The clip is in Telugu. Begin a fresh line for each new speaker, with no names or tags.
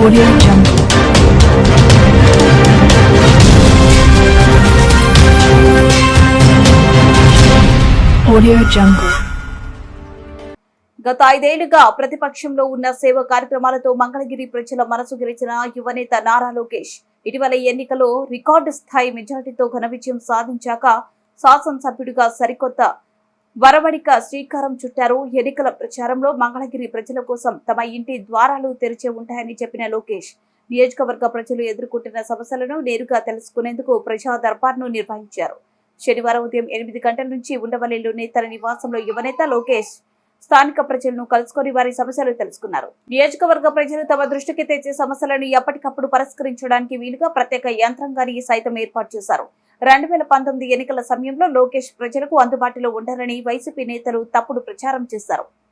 Audio Jungle. Audio Jungle.
గత 5 ఏళ్లుగా ప్రతిపక్షంలో ఉన్న సేవ కార్యక్రమాలతో మంగళగిరి ప్రజల మనసు గెలిచిన యువనేత నారా లోకేష్ ఇటీవల ఎన్నికలో రికార్డు స్థాయి మెజార్టీతో ఘన విజయం సాధించాక శాసనసభ్యుడిగా సరికొత్త వరవడిక శ్రీకారం చుట్టారు. ఎన్నికల ప్రచారంలో మంగళగిరి ప్రజల కోసం తమ ఇంటి ద్వారాలు తెరిచే ఉంటాయని చెప్పిన లోకేష్ నియోజకవర్గ ప్రజలు ఎదుర్కొంటున్న సమస్యలను నేరుగా తెలుసుకునేందుకు ప్రజా దర్బార్ను నిర్వహించారు. శనివారం ఉదయం 8 గంటల నుంచి ఉండవల్లిలోని తన నివాసంలో యువనేత లోకేష్ స్థానిక ప్రజలను కలుసుకొని వారి సమస్యలు తెలుసుకున్నారు. నియోజకవర్గ ప్రజలు తమ దృష్టికి తెచ్చే సమస్యలను ఎప్పటికప్పుడు పరిష్కరించడానికి వీలుగా ప్రత్యేక యంత్రాంగాన్ని సైతం ఏర్పాటు చేశారు. 2019 ఎన్నికల సమయంలో లోకేష్ ప్రజలకు అందుబాటులో ఉండాలని వైసీపీ నేతలు తప్పుడు ప్రచారం చేశారు.